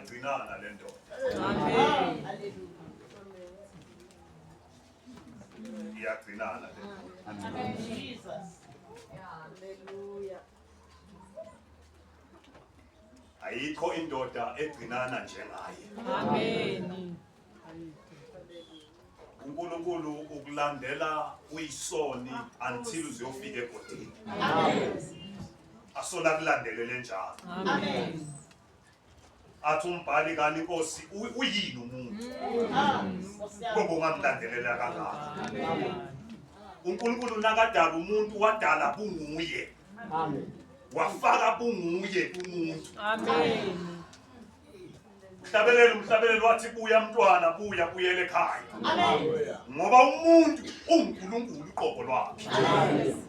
iyagcinana le ndoda. Amen. Iyagcinana le ndoda. Amen. Jesus. Hallelujah. Ayikho indoda egcinana njengaye. Amen. uNkulunkulu ukulandela uyisoni until uzofika egodini. Amen. Asona kulandelele njalo. Amen. Athi umbhali kaNkosi uyini umuntu ngoba ungamlandelela kangaka. Amen. uNkulunkulu nakadala umuntu wadala bunguye. Amen. Wafaka bunguye kumuntu. Amen. Umhlabelelo wathi buya mntwana buya buyele ekhaya. Amen. Ngoba umuntu uNkulunkulu uqobo lwakhe. Amen.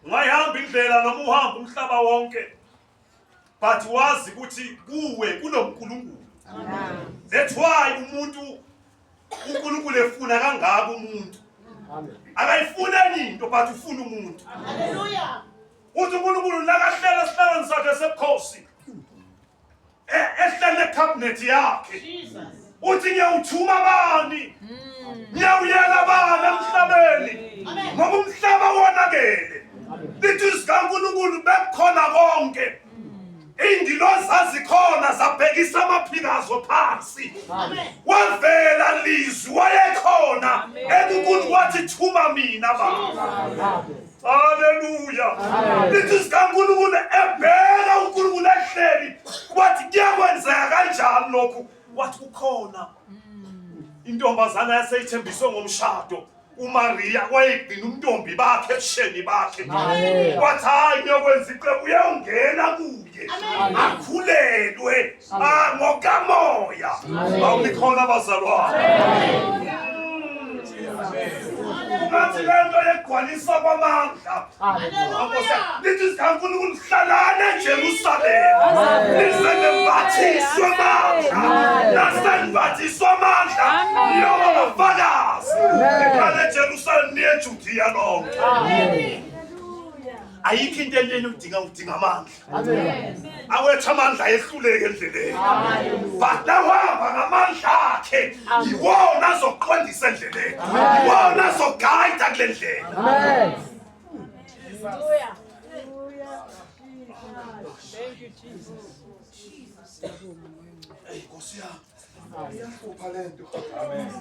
Ungayihamba indlela noma uhamba umhlaba wonke but wazi ukuthi kuwe kunoNkulunkulu. Amen. That's why umuntu uNkulunkulu efuna kangaka umuntu. Amen. Akayifuna enye into but ufuna umuntu. Hallelujah. Uthi uNkulunkulu nakahlela esihlabeni sakhe sebukhosi ehlele cabinet yakhe. Jesus. Uthi ngiyawuthuma bani? Ngiyawuyela bani emhlabeni? Ngoba umhlaba wonakele. Lithi sikaNkulunkulu bekukhona konke. Ingilosi zazikhona zabhekisa amaphikazo phansi. Wavela lizwi wayekhona. enkulu wathi thuma mina baba. Hallelujah. Lithi sikaNkulunkulu ebheka uNkulunkulu ehleli wathi kuyakwenzeka kanjani lokhu? Wathi kukhona intombazana yaseyithembiswe ngomshado. uMaria wayegcina umntombi bakhe ebusheni bakhe. Wathi hayi ngiyokwenza icebo uyongena kuye. Akhulelwe ngokamoya. Awulikhona abazalwane. Ungathi lento yegcwalisa kwamandla. Hallelujah. Lithi sikaNkulunkulu hlalane eJerusalema. Lisembathiswe amandla. Nasembathiswe amandla. Njengoba bafakazi. Ekhaya eJerusalema niyeJudiya lonke. Amen. Ayikho into udinga amandla. Amen. Awethu amandla ehluleke endleleni. But nawuhamba ngamandla akhe yiwona azokuqondisa endleleni. Yiwona azoguide kule ndlela. Amen. Hallelujah. Thank you, Jesus. Hey Nkosi yami. Iyafupha lento. Amen.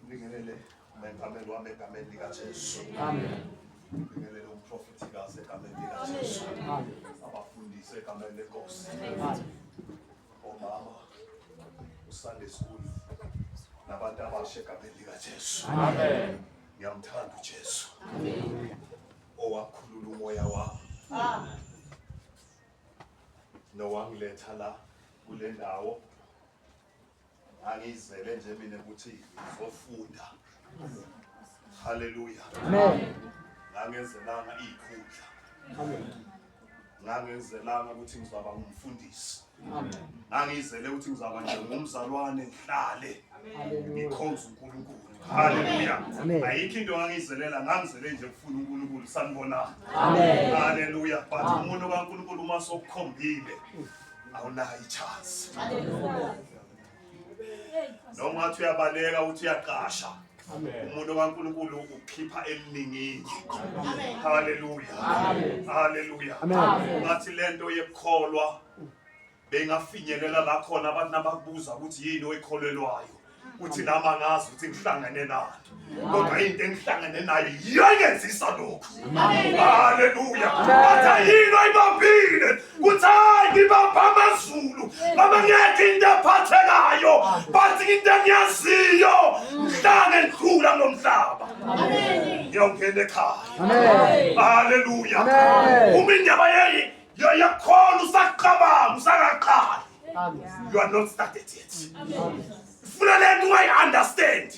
Ngibingelele umengameli wami egameni likaJesu. Amen. Ngibingelele umprofetikazi egameni likaJesu. Amen. Abafundisi egameni leNkosi. Omama uSunday school nabantu abasha egameni likaJesu. Amen. Ngiyamthanda uJesu. Amen. Owakhulula umoya wami. Nowangiletha la kule ndawo. Angizele nje mina ukuthi ngizofunda. Hallelujah. Amen. Ngangenzelanga ikhundla. Amen. Ngangenzelanga ukuthi ngizaba umfundisi. Amen. Ngangizele ukuthi ngizaba nje ngumzalwane ngihlale. Hallelujah. Ngikhonza uNkulunkulu. Hallelujah. Amen. Ayikho into ngangizelela ngangizele nje ukufuna uNkulunkulu sanibona. Amen. Hallelujah. But umuntu kaNkulunkulu uma sokukhombile awunayo ichance. Hallelujah. Noma ngathi uyabaleka uthi uyaqasha. Amen. Umuntu kaNkulunkulu ukhipha eliningini. Amen. Hallelujah. Amen. Hallelujah. Amen. Ngathi lento yekukholwa bengafinyelela la khona abantu nabakubuza ukuthi yini oyikholelwayo. Uthi nama ngazi ukuthi ngihlangane nayo. Kodwa into engihlangane nayo iyengenzisa lokho. Hallelujah. Bathi yini oyibambile? Kuthi hayi ngibamba amazulu. Noma ngeke into ephathekayo. Bathi into engiyaziyo ngihlange ngikhula nomhlaba. Amen. Ngiyongena ekhaya. Amen. Hallelujah. Amen. Uma indaba yakhona usaqabanga usaqaqala. Amen. You are not started yet. Amen. Funa lento ungayi-understand.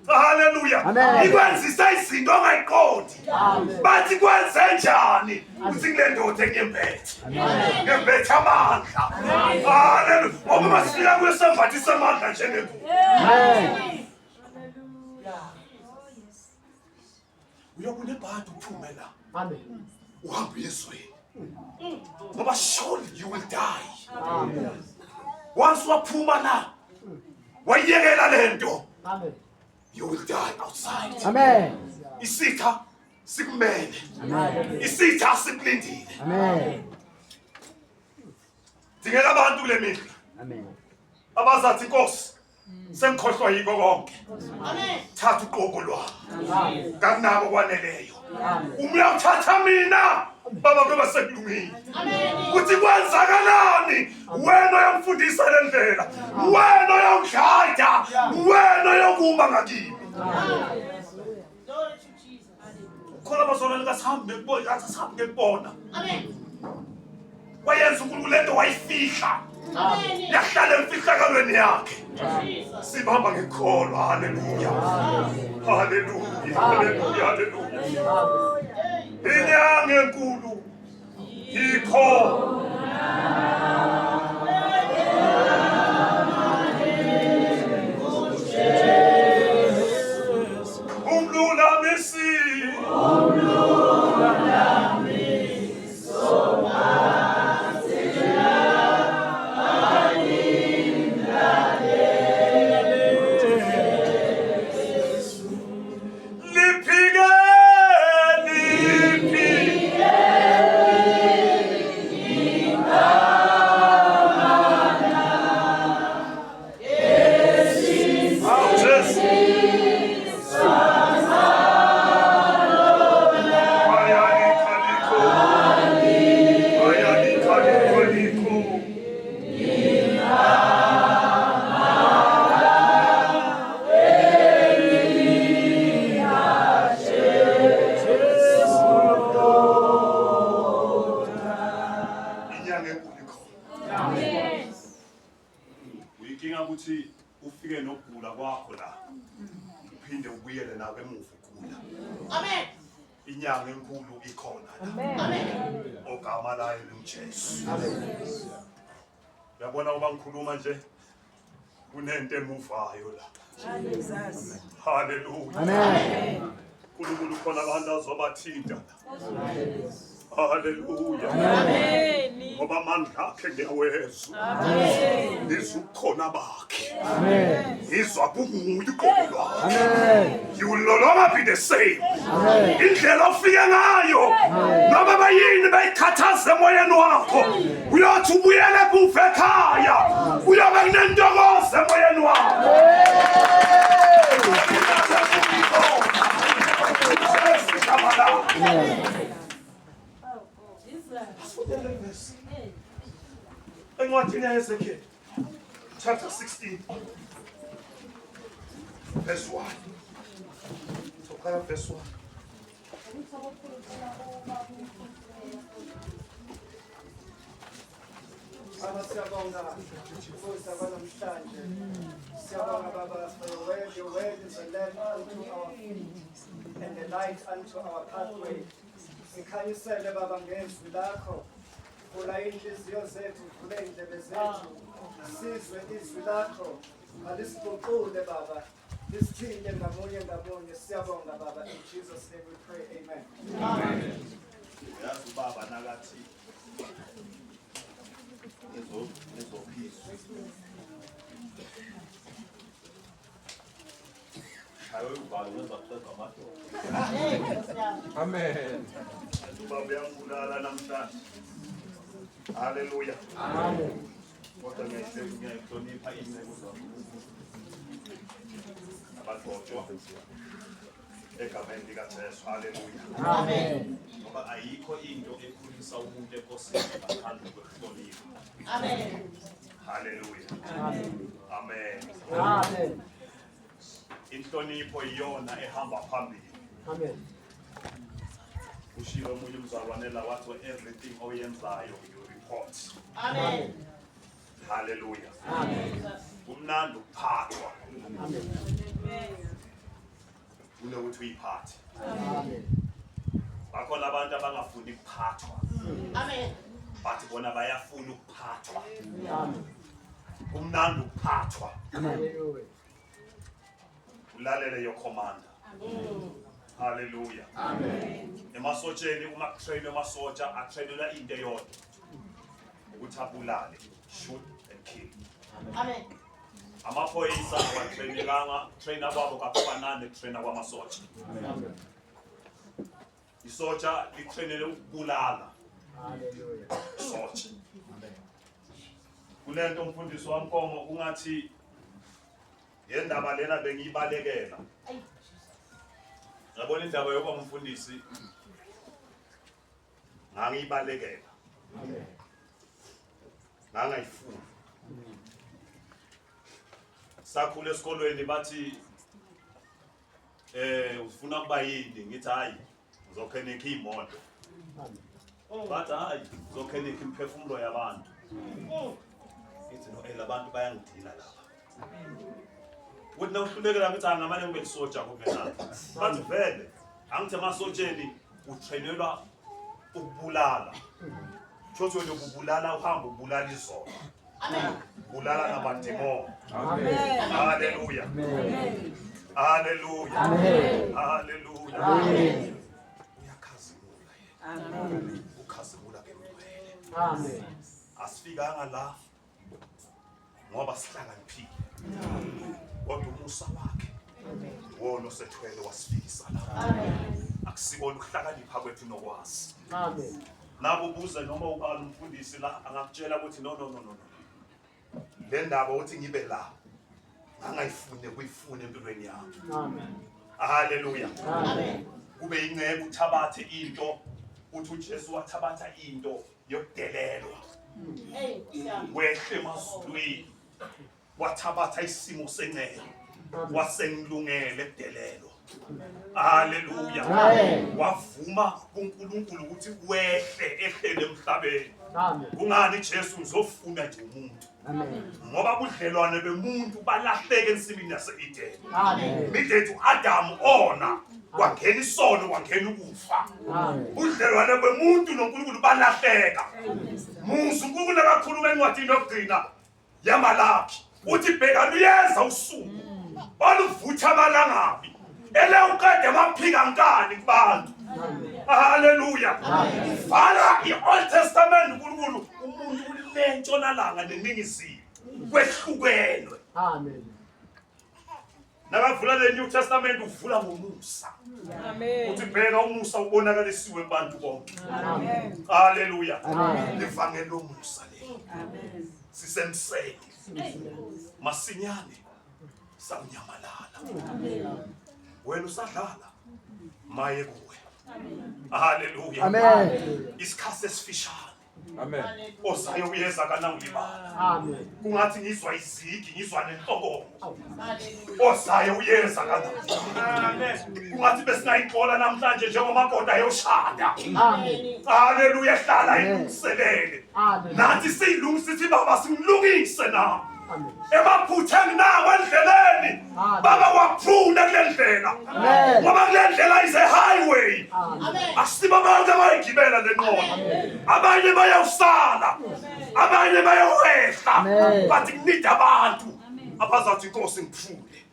Hallelujah. Amen. Ikwenzisa izinto ongayiqondi. Amen. Bathi kwenze njani? Uthi kule ndoda engiyembethe. Ngembethe amandla. Hallelujah. Ngoba masifika kwesembathisa amandla njengengubo. Amen. Uyokune ibhadi uphume la. Amen. uhambe uyezweni ngoba surely you will die. Amen. Once waphuma la wayekela lento, Amen. you will die outside. Amen. Isitha sikumele, Amen. isitha sikulindile. Amen. Dingela abantu kule mihla Amen. abazathi Nkosi sengikhohlwa yiko konke. Amen. Thatha uqobo lwami Amen. kanako kwaneleyo. Amen. Uyawuthatha mina baba ngoba sekulungile. Amen. Uthi kwenzakalani? Wena uyamfundisa le ndlela, wena uyangidlada, wena uyakuma ngakimi. Glory to Jesus. Khona abazona likasahambe ngekubona, asihambe ngekubona. Amen. Wayenza uNkulunkulu lento wayifihla, Amen. yahlala emfihlakalweni yakhe. Jesus. Sibamba ngekholwa. Haleluya. Haleluya. Haleluya. Haleluya. Inyanga enkulu ikho. Umlulamisi. Uyinkinga ukuthi ufike nokugula kwakho la uphinde ubuyele nawe emuva ukugula. Amen. Inyanga enkulu ikhona la. Amen. Ogama layo linguJesu. Uyabona uba ngikhuluma nje kunento emuvayo la. Haleluya. Amen. uNkulunkulu khona abantu azobathinta. Haleluya. Amen. Ngoba amandla akhe ngiyawezwa. Amen. Izukhona bakhe. Amen. Izwa kunguye uqobo lwakhe. Amen. You will no longer be the same. Amen. Indlela ofike ngayo noma bayini bayikhathaze emoyeni wakho, uyothi ubuyele kuve ekhaya uyobe kunentokozo emoyeni wakho. Encwadini yaEzekiel chapter 16 verse 1. Soqala verse 1. Siyabonga Nkosi abanamhlanje. Siyabonga Baba for your word is a lamp unto our feet and a light unto our pathway. Sikhanyisele Baba ngezwi lakho. Vula inhliziyo zethu, vula indlebe zethu. Sizwe izwi lakho. Malisiguqule Baba. Lisithinte ngamunye ngamunye. Siyabonga Baba. In Jesus' name we pray. Amen. Yazi ubaba nakathi ezophizwa shawe ubaba wenza kuhleza amadoda. Amen. Ubaba uyangibulala namhlanje. Haleluya. Amen. Kodwa ngiyayihlonipha inceku zakho abagcotshwa egameni likaJesu. Haleluya. Amen. Ngoba ayikho into ekhulisa umuntu enkosini ngaphandle kwehlonipho. Amen. Haleluya. Amen. Amen. Amen. Inhlonipho iyona ehamba phambili. Amen. Ushilo omunye umzalwane la wathi everything oyenzayo you report. Amen. Haleluya. Amen. Kumnandi ukuphathwa Amen. kunokuthi uyiphathe. Amen. Bakhona abantu abangafuni ukuphathwa, Amen. bathi bona bayafuna ukuphathwa. Amen. Kumnandi ukuphathwa. Hallelujah. Ulalele your commander. Hallelujah. Amen. Emasotsheni uma kutrainwe amasotsha atrainelwa into eyodwa ukuthi abulale, shoot and kill. Amen. Amaphoyisa awatrainelanga, trainer kwabo kakufanani netrainer kwamasotsha. Isotsha litrainele ukubulala. Hallelujah. Isotsha. Kunento umfundisi wamkomo ungathi yendaba lena bengiyibalekela. Ngabona indaba yokuba umfundisi ngangiyibalekela. Ngangayifuni. Sakhule esikolweni bathi ufuna kuba yini ngithi hayi ngizokhenika imoto. Bathi hayi ngizokhenika imphefumulo yabantu. Ngithi no abantu bayangidila lapha. Uthi nawuhlulekela ngithi angamane ngibe lisotsha kumina. Bathi vele angithi amasotsheni utrainelwa ukubulala. Chocho lokubulala uhamba ubulala izona. Amen. Bulala namadimoni. Amen. Hallelujah. Amen. Hallelujah. Amen. Hallelujah. Amen. Uyakhazimula yena. Amen. Ukhazimula ke mntwele. Amen. Asifikanga la ngoba sihlakaniphile. Kodwa umusa wakhe wona osethwele wasifikisa la. Amen. Akusikona ukuhlakanipha kwethu nokwazi. Amen. Nabo ubuze noma ubala umfundisi la angakutshela ukuthi no. Le ndaba uthi ngibe la angayifune kuyifune empilweni yami. Amen. Hallelujah. Amen. Kube ingceke uthabathe into uthi uJesu wathabatha into yokudelelwa. Hey, Wehle emazulwini wathabatha isimo sengceke wasengilungele ukudelelwa. Hallelujah. Amen. Wavuma kuNkulunkulu ukuthi wehle ehlele emhlabeni. Amen. Kungani Jesu ngizofuna nje umuntu. Amen. Ngoba budlelwane bemuntu balahleke ensimini yase-Eden. Amen. Midlethu Adam ona kwangena isono kwangena ukufa. Amen. Budlelwane bemuntu noNkulunkulu balahleka. Musa uNkulunkulu akakhuluma encwadini yokugcina yaMalaki uthi bheka luyeza usuku baluvutha amalangabi ele uqede amaphika nkani kubantu. Hallelujah. Vala i-Old Testament uNkulunkulu umuntu unentshonalanga neningizimu kwehlukenwe. Amen. Nakavula le New Testament uvula ngomusa. Amen. Uthi bheka umusa ubonakalisiwe kubantu bonke. Amen. Hallelujah. Amen. Livangelo lomusa le. Amen. Sisemseni. Masinyane samnyamalala. Wena usadlala maye kuwe. Hallelujah. Amen. Isikhathi esifishane. Amen. Ozayo uyeza kana ulibala. Amen. Kungathi ngizwa izigi, ngizwa nenhloko. Hallelujah. Ozayo uyeza kana. Amen. Kungathi besingayixola namhlanje njengomagoda ayoshada. Amen. Hallelujah, hlala ilungiselele. Amen. Nathi siyilungise sithi baba singilungise na. Amen. Emaphutha enginawo endleleni. Amen. Baba waphunda kule ndlela. Amen. Ngoba kule ndlela is a highway. Amen. Asiba bonke abayigibela le nqola. Abanye bayawusala. Abanye bayawehla. Amen. Bathi kunida abantu abazathi inkosi ngiphule.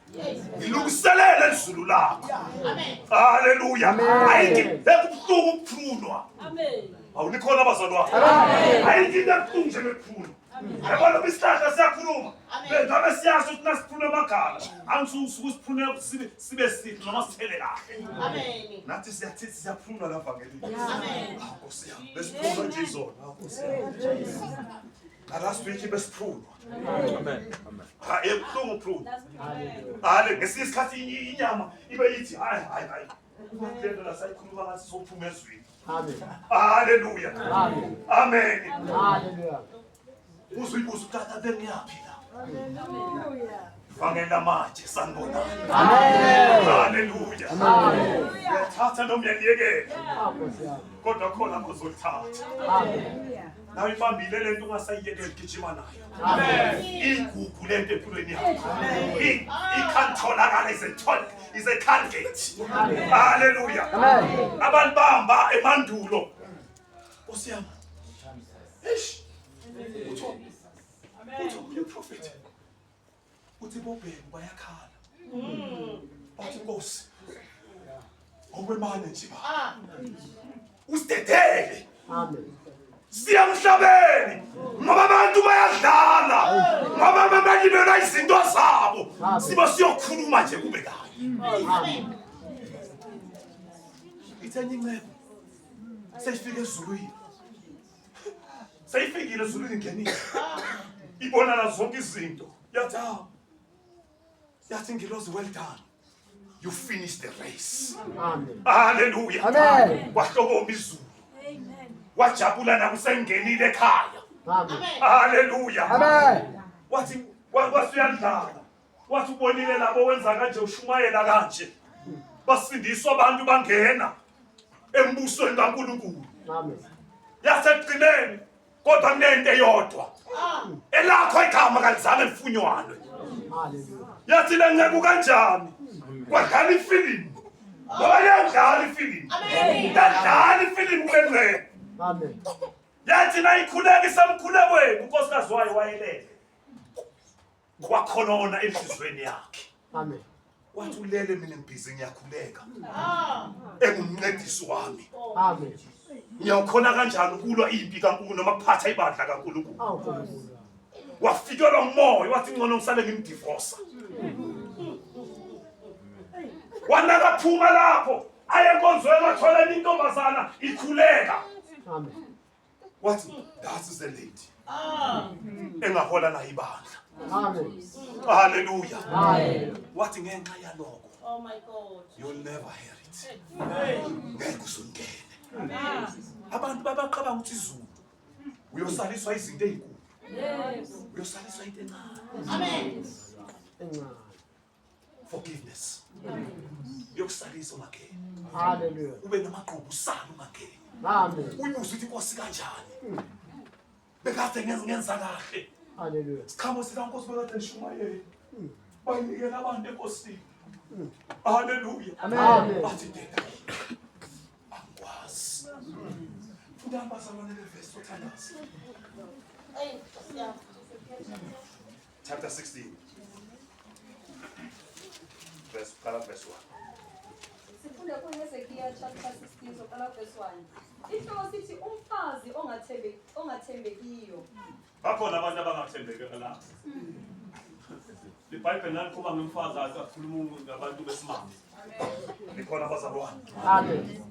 Ngilungiselele izulu lakho. Amen. Hallelujah. Amen. Ayithi ekubuhlungu ukuphulwa. Amen. Awunikhona abazalwane. Amen. Ayithi ekubuhlungu nje bekuphulwa. Yabona bisihlahla siyakhuluma. Bengabe siyazi ukuthi nasiphula amagala. Angisuke usiphune sibe sihle noma sithele kahle. Amen. Nathi siyathi siyaphulwa la evangelini. Amen. Nkosi yami, besiphulwa nje izona. Nkosi yami. Last week besiphulwa. Amen. Amen. Ha ebuhlungu ukuphulwa. Hale ngesinye isikhathi inyama ibe yithi hayi. Lento la sayikhuluma ngathi sophuma ezweni. Amen. Hallelujah. Amen. Amen. Hallelujah. Uzibuza utata bengiyaphi la. Vangela manje sanibonana. Amen. Hallelujah. Amen. Uyathatha noma uyaliyekela. Nkosi yami. Kodwa khona abazolithatha. Amen. Nawe ibambile lento ungasayiyekela igijima nayo. Amen. Igugu lento empilweni yakho. Ikantholakala is a candidate. Hallelujah. Amen. Abanibamba emandulo. Nkosi yami. Eish. Uthi prophet. Uthi bobheka bayakhala. Bathi Nkosi. okwemane nje ba Ah. usidedele Amen. siya emhlabeni ngoba abantu bayadlala ngoba babalibela izinto zabo siba siyokhuluma nje kube kanye Amen. ithenye incebo seyifike ezulwini seyifikile ezulwini ngenile ibonana zonke izinto yathi ngilozi well done you finish the race Amen. hallelujah Amen. wahloboma izulu wajabula nakusengenile ekhaya Amen. hallelujah Amen. wathi wasuyadlala wathi ubonile labo wenza kanje ushumayela kanje basindiswa abantu bangena embusweni kaNkulunkulu Amen. yasekugcineni kodwa kunento eyodwa elakho igama kalizange lifunyanwe Hallelujah. yathi lencebo kanjani kwadlala ifilimu ngoba liyadlala ifilimu yadlala ifilimu kwenzeka Amen. yathi nayikhuleka isemkhulekweni unkosikazi wayo wayelele wakhonona enhlizweni yakhe Amen. wathi ulele mina ngibhizi ngiyakhuleka engumncedisi wami Amen. ngiyawukhona kanjani ukulwa impi kaNkulunkulu noma kuphatha ibandla kaNkulunkulu Awu Nkulunkulu. wafikelwa ngumoya wathi ngcono ngisale ngimdivorce wanakaphuma lapho aye enkonzweni wathola enye intombazana ikhuleka Amen. wathi that is the lady engahola nayo ibandla Amen. haleluya Hallelujah. wathi ngenxa yaloko Oh my God. you'll never hear it ngeke usungene abantu babaqabanga ukuthi izulu uyosaliswa izinto ezinkulu uyosaliswa into encane Amen. Amen. forgiveness yokusalisa ungakeni Hallelujah. ube namaqhubu usala ungakeni Amen. uyibuza ukuthi inkosi kanjani bekade ngenza kahle Hallelujah. sikhamo sikaNkosi bekade nishumayela bayinikela abantu enkosini haleluya Amen. bathi ndeka angikwazi fundani bazalwane levesi othandaza Hey, yeah. chapter 16 verse 1 Sifunda kuHezekiya chapter 16 soqala verse 1. Inhloko sithi umfazi ongathembekiyo. bakhona abantu abangathembeki la iBhayibheli nalikhuluma ngemfazi akakhuluma ngabantu besimame likhona abazalwane Amen.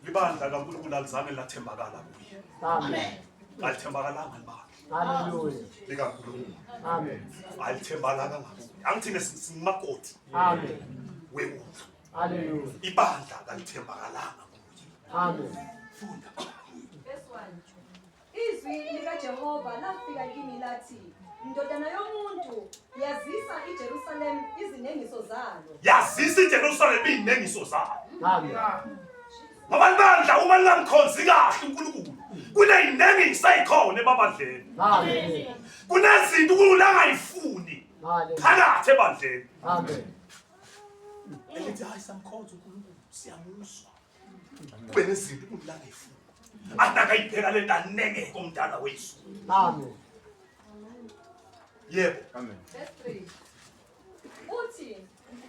libandla kaNkulunkulu alizange lathembakala kuye Amen. alithembakalanga libandla Hallelujah. likaNkulunkulu Amen. alithembakalanga ngakuye angithine singumakoti Amen. wekudla Hallelujah. ibandla kalithembakalanga kuye Amen. funda Verse 1. Izwi likaJehova lafika kimi lathi, ndodana yomuntu, yazisa iJerusalem izinengiso zalo. yazisa iJerusalem iy'nengiso zayo Amen. ngoba libandla uma lingamkhonzi kahle uNkulunkulu kuney'nengiso ey'khona ebabandleni Amen. kunezinto uNkulunkulu angayifuni Hallelujah. phakathi ebandleni Amen. elithi hayi samkhonza uNkulunkulu siyamuzwa kube nezinto uNkulunkulu angayifuni anakayibheka le nto anengeke umntana wethu Amen. yebo Amen. Verse 3. Uthi,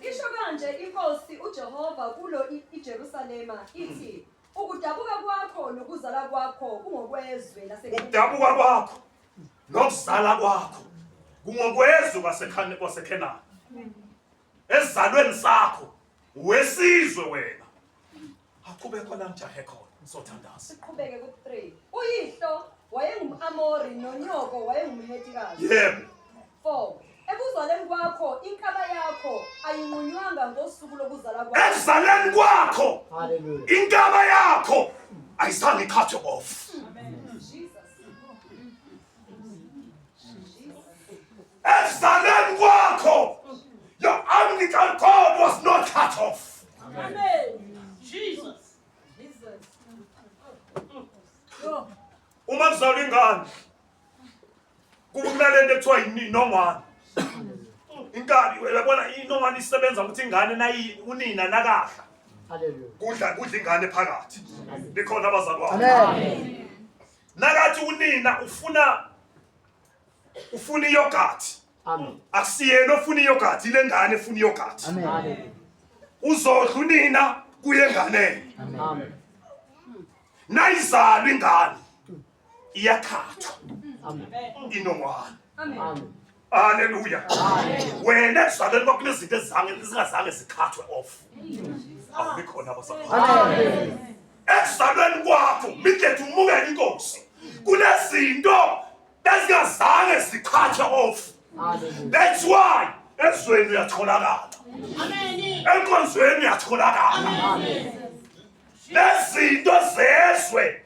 isho kanje inkosi uJehova kulo iJerusalema ithi, ukudabuka kwakho nokuzala kwakho kungokwezwe lasekhaya. ukudabuka kwakho nokuzala kwakho kungokwezwe kwaseKhenani esizalweni sakho wesizwe wena akube khona ngijahe khona sothandaza Siqhubeke ku3. Uyihlo wayengumAmori nonyoko wayengumHetikazi. yebo 4. Ekuzaleni kwakho inkaba yakho ayinqunywanga ngosuku lokuzala kwakho. ekuzaleni kwakho Hallelujah. inkaba yakho ayizange ikhathwe off Jesus. ekuzaleni kwakho your umbilical cord was not cut off Amen. Jesus. Jesus. uma kuzalwa ingane kuba kunalento ekuthiwa inongwane inkabi uyabona inongwane isebenza ukuthi ingane nayi unina nakahla Hallelujah. kudla ingane phakathi likhona abazalwane Amen. nakathi unina ufuna iyogurt Amen. akusiyena ofuna iyogurt ile ngane efuna iyogurt Amen. uzodla unina kuye enganeni. Amen. Nayizalwa ingane iyakhathwa Amen. inongwane. Amen. Amen. Haleluya. Wena ekuzalweni kwakho kunezinto ezingazange zikhathwe off. Awubikhona abasapha. Amen. Ekuzalweni kwakho midlet umukela inkosi. Kunezinto ezingazange zikhathwe off. Hallelujah. That's why ezweni uyatholakala. Amen. Enkonzweni uyatholakala. Lezinto zezwe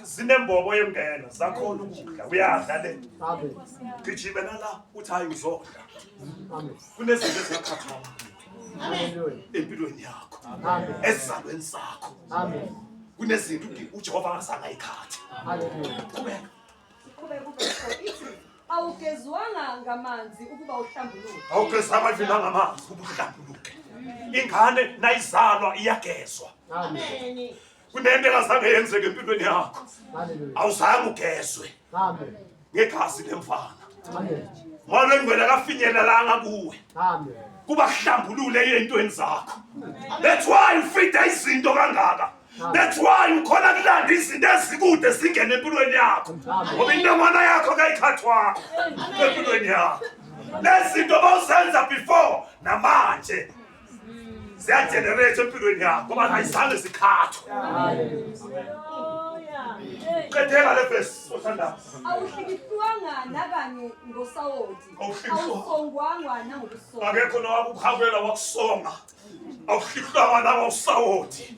zinembobo yemngena zakhona ukudla uyadla le. Amen. Gijimela la uthi hayi uzodla. Amen. Kunezinto ezingakhathwanga Hallelujah. empilweni yakho. Amen. Esizalweni sakho. Amen. Kunezinto uJehova angasanga ayikhathi. Hallelujah. Qhubeka. Ithi awugezwanga ngamanzi ukuba uhlambuluke. Awugezanga ivina ngamanzi ubuhlambuluke. Ingane nayizalwa iyagezwa. Amen. Kunento engazange yenzeke empilweni yakho. Hallelujah. Awuzange ugezwe Amen. ngegazi lemfana. Amen. Ngoba ingwele kafinyelelanga kuwe. Amen. Kuba kuhlambulule ezintweni zakho. That's why ufida izinto kangaka. That's why ukhona kulanda izinto ezikude zingene empilweni yakho. Ngoba intomana yakho kayikhathwa empilweni yakho. Lezinto bawuzenza before namanje ziyagenerate empilweni yakho ngoba ayizange zikhathwe. Qedela le verse othandayo. Awuhlikihlwanga nakanye ngosawoti. Awusongwanga nangokusonga. Akekho nowakukhawela wakusonga. Awuhlihlwanga nangosawoti.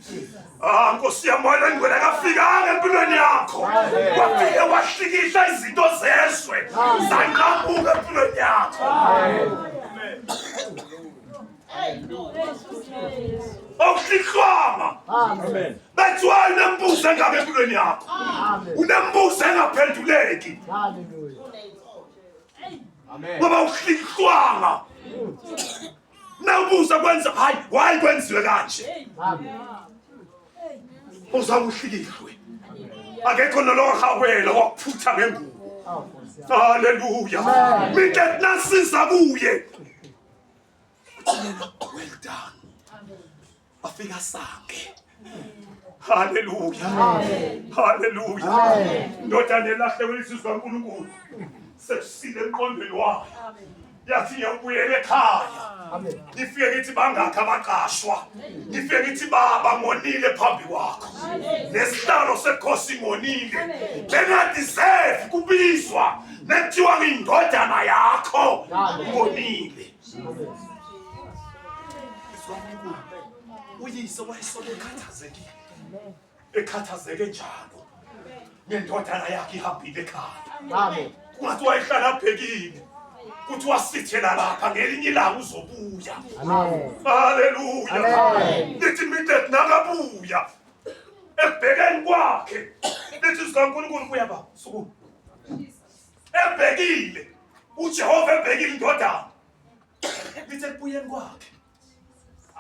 Nkosi yamona ingwele kafikanga empilweni yakho. Wafike wahlikihla izinto zezwe. Zanqamuka empilweni yakho. Awuhlihlwanga. Amen. That's why unembuzo engaka empilweni yakho. Amen. Unembuzo engaphenduleki. Hallelujah. Ngoba awuhlihlwanga. Nawubuza kwenza hayi why kwenziwe kanje. Amen. Uzama uhlikihlwe. Akekho nolohawela wakuphutha ngengubo. Oh, Nkosi. Hallelujah. Amen. Mina nasiza kuye. Well done. Afika sanke. Hallelujah. Hallelujah. Amen. Ndodana elahlekwe isizwe kaNkulunkulu. Sesile emqondweni wayo. Yathi ngiyabuyela ekhaya. Amen. Ngifike ngithi bangakho abaqashwa. Ngifike ngithi baba ngonile phambi kwakho. Nesihlalo sekhosi ngonile. Bengadeserve kubizwa nekuthiwa ngindodana yakho ngonile. Uyise wayesoke ekhathazekile. Ekhathazeke njalo. Nendodana yakhe ihambile ekhaya. Amen. Kungathi wayehlala abhekile. Kuthi wasithela lapha ngelinye ilanga uzobuya. Amen. Hallelujah. Amen. Lithi midlet nakabuya. Ebhekeni kwakhe. Lithi sikaNkulunkulu kuya ba. Suku. Ebhekile. uJehova ebhekile indodana. Lithi ebuyeni kwakhe.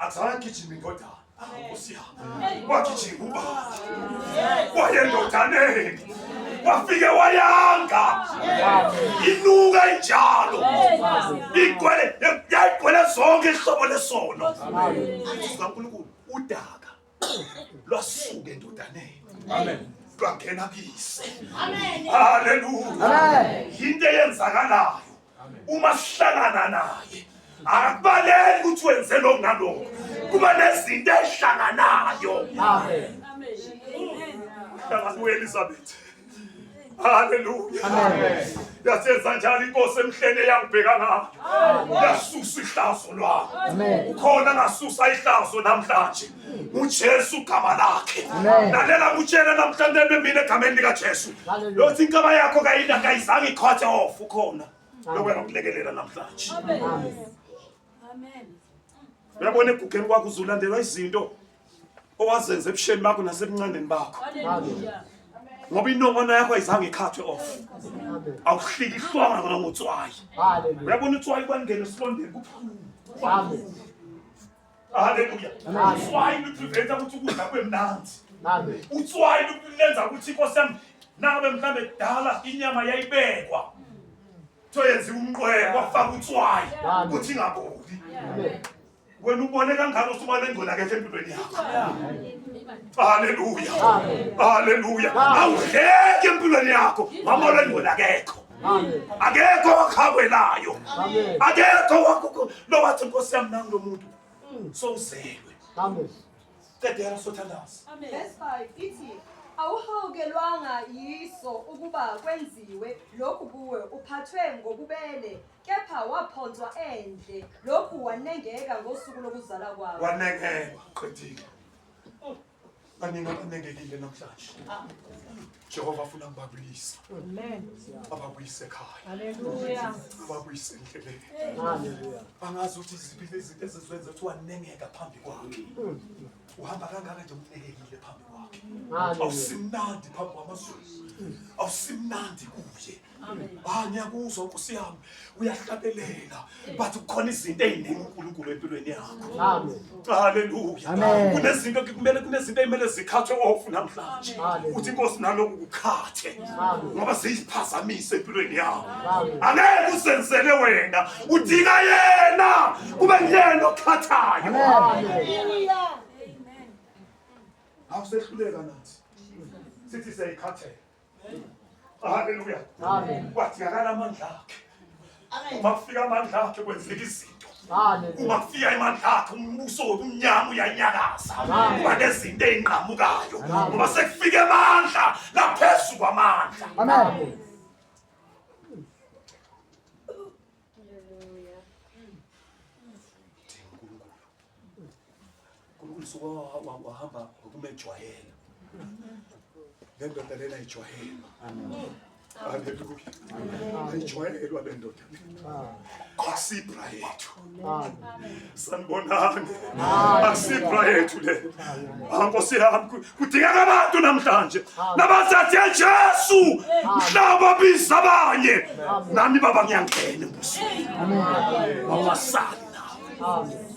Azange gijima indodana. Nkosi yami. Wagijima ubaba. Wayendodaneni. Wafike wayanga. Inuka injalo. Igcwele yayigcwele zonke ihlobo lesono. uNkulunkulu udaka lwasuka endodaneni. Amen. Lwangena kuyise. Amen. Hallelujah. Amen. Yinto eyenzakalayo uma sihlangana naye. Akubaleki ukuthi wenze lokho nalokho. Kuba nezinto ezihlanganayo. Amen. Hlangana uElizabeth. Hallelujah. Amen. Yasenza njalo inkosi emhlene eyangibheka ngayo. Yasusa ihlazo lwami. Amen. Ukhona ngasusa ihlazo namhlanje. uJesu igama lakhe. Amen. Lalela ngutshela namhlanje bemina egameni lika Jesu. Hallelujah. Lothi inkaba yakho kayina kayizange ikhothe off ukhona. Lokho ngokulekelela namhlanje. Amen. Uyabona egugeni kwakho uzulandelwa izinto owazenza ebusheni bakho nasebuncandeni bakho. Hallelujah. Ngoba inongwana yakho ayizange ikhathwe off. Amen. Awuhlikihlwanga ngotswayi. Hallelujah. Uyabona utswayi kwangena esilondeni kuphuma. Amen. Hallelujah. Amen. Utswayi lupreventa ukuthi ukudla kwemnandi. Amen. Utswayi lulenza ukuthi inkosi yami nabe mhlambe kudala inyama yayibekwa. Thoyenza umqwebo wafaka utswayi Amen. ukuthi ingaboli. Amen. wena ubone kangaka usumane engcola ke empilweni yakho. Haleluya. Haleluya. Awudleke empilweni yakho mama olengcola akekho. Akekho wakhawelayo. Akekho lo wathi Nkosi yami nangu lo muntu so uzelwe. Amen. Dedela sothandaza. Verse 5 ithi awuhawukelwanga yiso ukuba kwenziwe lokhu kuwe uphathwe ngobubele kepha waphonswa endle lokhu wanengeka ngosuku lokuzala kwawo. Wanengeka qedile. Baningi abanengekile namhlanje. Jehova ufuna ngibabuyise. Amen. Ababuyise ekhaya. Hallelujah. Ababuyise endleleni. Hallelujah. Bangazi ukuthi iziphi izinto ezizwenza ukuthi wanengeka phambi kwakhe. Uhamba kangaka nje umnekekile phambi kwakhe. Hallelujah. Awusimnandi phambi kwamazulu. Awusimnandi kuye. Ngiyakuzwa Nkosi yami uyahlabelela but kukhona izinto eziningi uNkulunkulu empilweni yakho. Amen. Haleluya. Amen. Kunezinto ezimele zikhathwe off namhlanje. Amen. Uthi Nkosi naloku kukhathe. Amen. Ngoba siyiphazamise empilweni yakho. Amen. Angeke usenzele wena. Udinga yena. Kube yena okhathayo. Hallelujah. Awusehluleka nathi. Sithi siyikhathela. Haleluya. Amen. Kwadingakala amandla akhe. Uma kufika amandla akhe kwenzeka izinto. Hallelujah. Uma kufika amandla akhe umbuso omnyama uyanyakaza. Kuba nezinto ezinqamukayo. Uma sekufika amandla laphezulu kwamandla. Amen. uNkulunkulu suka wahamba ngokumejwayela. Le ndoda lena ayijwayelwa. Haleluya. Ayijwayelwa le ndoda. Akusibra yethu. Sanibonani. Akusibra yethu le. Nkosi yami kudingeka abantu namhlanje nabazathi Jesu mhlaba biza abanye nami baba ngiyangena embusweni. Amen. Awasali nawo. Amen.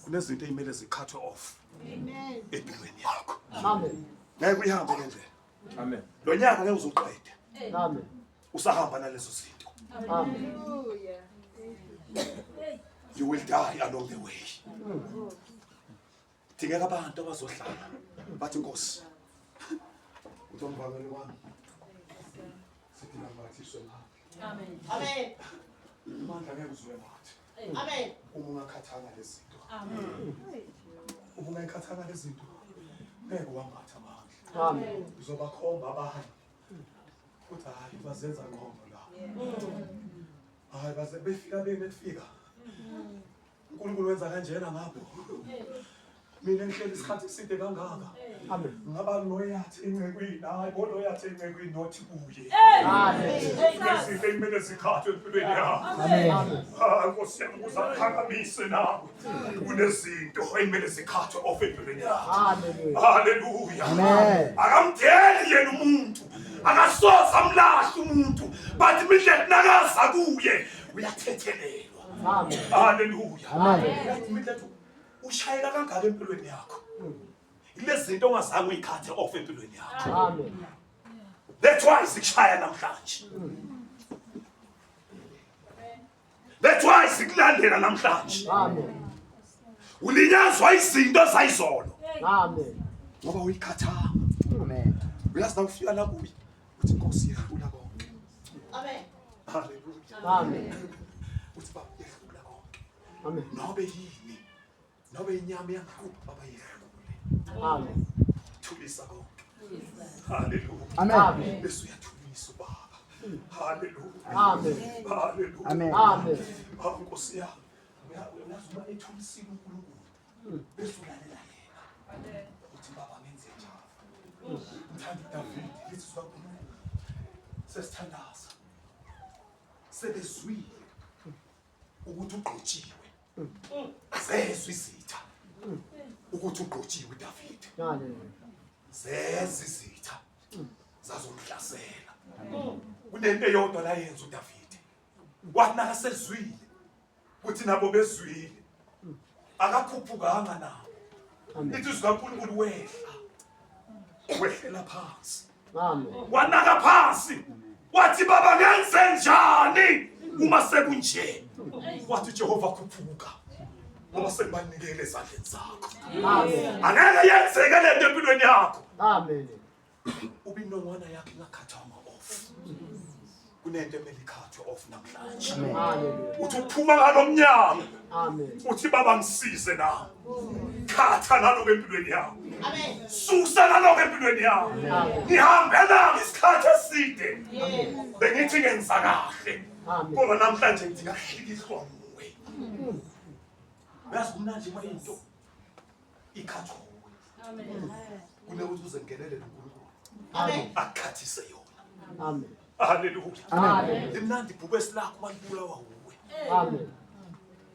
Kunezinto ezimele zikhathwe off. Amen. Empilweni yakho. Amen. Ngeke uyihambe ngendlela. Amen. Lo nyaka ngeke uzoqeda. Amen. Usahamba nalezo zinto. Amen. Hallelujah. You will die along the way. Dingeka abantu abazohlala bathi Nkosi. Uthomvakele wami. Sithi nabathiswe la. Amen. Amen. Manje ngeke uzwe ngathi. Amen. Uma ungakhathanga lezinto. Amen. Uma ungakhathanga lezinto. Ngeke wangatha amandla. Amen. Uzobakhomba abanye. Uthi hayi bazenza ngcono la. Hayi baze befika benefika. uNkulunkulu wenza kanjena ngabo. Mina ngihleli isikhathi eside kangaka. Amen. Ngaba noyathi ingcekwini, hayi bonoyathi ingcekwini nothi kuye. Amen. Izinto ekumele zikhathwe empilweni yakho. Amen. Nkosi yami uzaphakamise nawe. Kunezinto ekumele zikhathwe off empilweni yakho. Hallelujah. Haleluya. Amen. Akamdeli yena umuntu. Akasoza amlahle umuntu. Bathi midle kunakaza kuye uyathethelelwa. Amen. Haleluya. Amen. Midle ushayeka kangaka empilweni yakho. Ilezinto ongazange uyikhathe off empilweni yakho. Amen. That's why sikushaya namhlanje. That's why sikulandela namhlanje. Amen. Ulinyazwa izinto zayizolo. Amen. Ngoba uyikhathanga. Amen. Uyazi na ufika la kuyi. Uthi Nkosi yahlula konke. Amen. Haleluya. Amen. Uthi baba yahlula konke. Amen. Nobe yini. Nobe inyama yangakhupha baba yahlule. Amen. Thulisa konke. Haleluya. Amen. Bese uyathulisa ubaba. Haleluya. Amen. Haleluya. Amen. Amen. Nkosi yami. Uyazi uma ethulisile uNkulunkulu. Bese ulalela yena. Uthi baba ngenze njani? Uthanda David, lithi uNkulunkulu. Sesithandaza. Sebezwile ukuthi ugqotshiwe. Sezwe izitha ukuthi ugqotshiwe David. Hallelujah. Zeze izitha zazomhlasela. Kunento eyodwa la yenza uDavid. Wathi nakasezwile ukuthi nabo bezwile. Akakhuphukanga nabo. Amen. Ithi uNkulunkulu wehla. Wehlela phansi. Amen. Wanaka phansi. Wathi baba ngenze njani uma sekunje? Wathi Jehova khuphuka. ngoba sekubanikele ezandleni zakho. Amen. Angeke yenzeke lento empilweni yakho. Amen. Ubinongwana yakho ingakhathwanga off. Kunento emele ikhathwe off namhlanje. Amen. Uthi uphuma ngalomnyango. Amen. Uthi baba ngisize nawe. Khatha naloko empilweni yakho. Amen. Susa naloko empilweni yakho. Ngihambe nami isikhathi eside. Yes. Bengithi ngenza kahle. Amen. Kodwa namhlanje ngithi ngahlikiswa nguwe. Uyazi kumnandi uma into ikhathwa nguwe. Amen. Kunokuthi uze ngenelele uNkulunkulu. Amen. Akhathise yona. Amen. Hallelujah. Amen. Imnandi ibhubesi lakho malibulawa nguwe. Amen.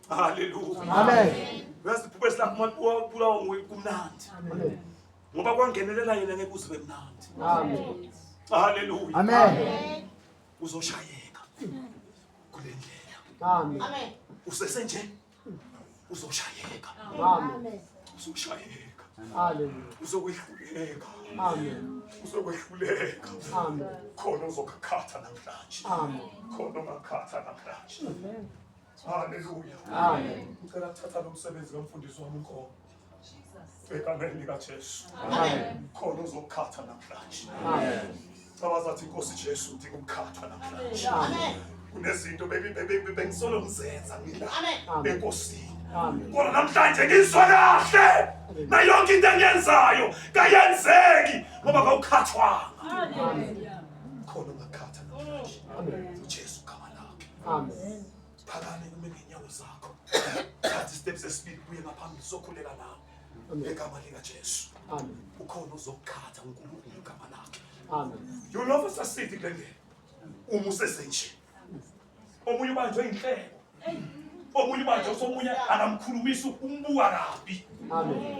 Hallelujah. Amen. Uyazi ibhubesi lakho malibulawa nguwe kumnandi. Amen. Ngoba kwangenelela yena ngeke uze bemnandi. Amen. Hallelujah. Amen. Uzoshayeka kule ndlela. Amen. Amen. Usesenje uzoshayeka. Amen. Uzoshayeka. Hallelujah. Uzokwehluleka. Amen. Uzokwehluleka. Amen. Khona uzokhatha namhlanje. Amen. Khona ungakhatha namhlanje. Hallelujah. Amen. Ngicela ukuthatha lo msebenzi kamfundisi wami uNkomo. Egameni likaJesu. Amen. Khona uzokhatha namhlanje. Amen. Sabazathi Nkosi Jesu udinga ukukhathwa namhlanje. Amen. Kunezinto bengisolo ngizenza mina Amen. enkosini. Amen. Kodwa namhlanje ngizwa kahle. Na yonke into engiyenzayo kayenzeki ngoba kawukhathwanga. Khona ungakhatha namhlanje. Amen. uJesu igama lakhe. Amen. Phakame ume ngenyawo zakho. Thatha steps esibili kuye ngaphambili sokhuleka nawe. Amen. Egama likaJesu. Amen. Ukhona uzokukhatha uNkulunkulu igama lakhe. Amen. You know for city kule ndlela. Uma usesenje. Omunye ubanjwe inhleko. Omunye ubanjwe somunye akamkhulumisa umbuka kabi. Amen.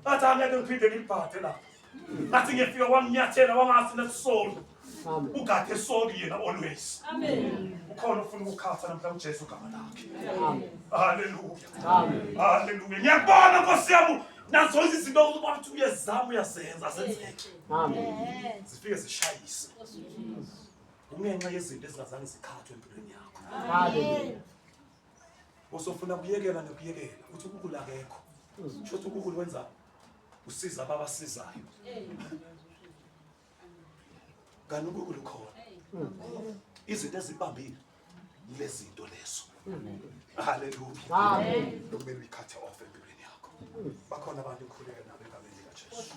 Athi angeke ngiphinde ngiliphathe la. Ngathi ngiyafika wanginyathela wangasi nesolo. Amen. Ugade soli yena always. Amen. Ukhona ufuna ukukhatha namhlanje uJesu igama lakhe. Amen. Hallelujah. Amen. Hallelujah. Ngiyabona Nkosi yami nazo izinto ukuthi uyezama uyazenza senzeke. Amen. Zifike zishayise. Ungenxa yezinto ezingazange zikhathwe empilweni yakho. Hallelujah. Usofuna kuyekela nekuyekela uthi uNkulunkulu akekho. Sho ukuthi uNkulunkulu wenza usiza ababasizayo. Kanti uNkulunkulu ukhona. Izinto ezibambile lezi zinto lezo. Hallelujah. Amen. Kumele uyikhathe off empilweni yakho. Bakhona abantu ukhuleke nabo egameni likaJesu.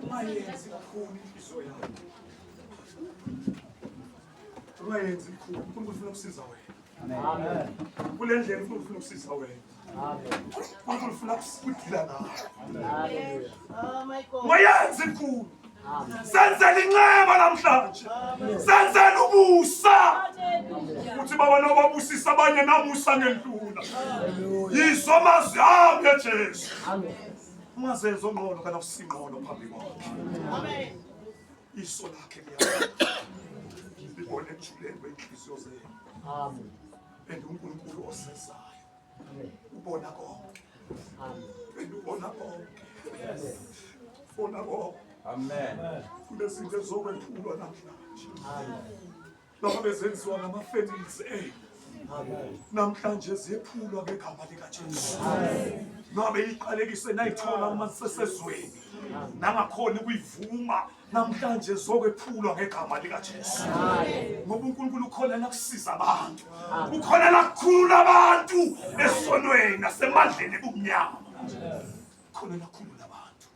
Ungayenzi kakhulu inhliziyo yakho. Ungayenzi kakhulu. uNkulunkulu ufuna ukusiza wena. Amen. Kule ndlela uNkulunkulu ufuna ukusiza wena. Amen. uNkulunkulu ufuna ukudila nawe. Hallelujah. Oh my God. Ungayenzi kakhulu. Amen. Senzela inxeba namhlanje. Senzela ubusa. Uthi baba nababusisa abanye namusa ngendlula. Yizo amazwi ami eJesu. Amen. Ungazenza ongqono kana usinqono phambi kwakhe. Amen. Iso lakhe liyabona. Libone ejuleni kwenhliziyo zenu. Amen. And uNkulunkulu osezayo. Amen. Ubona konke. Amen. And ubona konke. Ubona konke. Amen. Kunezinto ezokwethulwa namhlanje. Amen. Noma bezenziwa ngamafenisi Amen. namhlanje ziyephulwa ngegama likaJesu. Ngabe iqalekise nayithola uma sisezweni nangakhona ukuyivuma namhlanje zokwephulwa ngegama likaJesu. Ngoba uNkulunkulu ukhona nakusiza abantu. Ukhona nakukhulula abantu esonweni nasemandleni obumnyama. Khona nakukhulula abantu.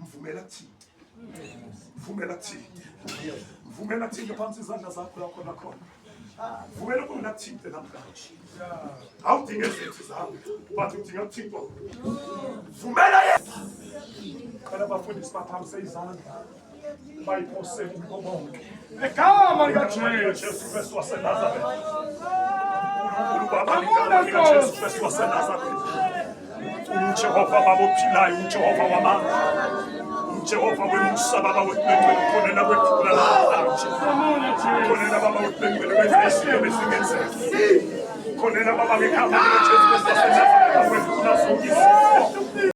Mvumela kuthinte. Mvumela kuthinte. Mvumela kuthinte phansi izandla zakho la khona khona. Vumela ukuthi nakuthinte namhlanje. Awudinge izinto zakho, but udinga ukuthintwa. Vumela yena. Kana bafundisi baphakamisa izandla. Bayiphose kubo bonke. Egama likaJesu Kristu waseNazaretha. uNkulunkulu Baba ligama likaJesu Kristu waseNazaretha. uJehova babophilayo, uJehova wamandla. uJehova wemusa Baba wethu khona nakwephula namhlanje. Khona Baba uqinile wenza isilo besingenzeka. Khonela Baba ngegama likaJesu Kristu waseNazaretha wethula zonke izifo.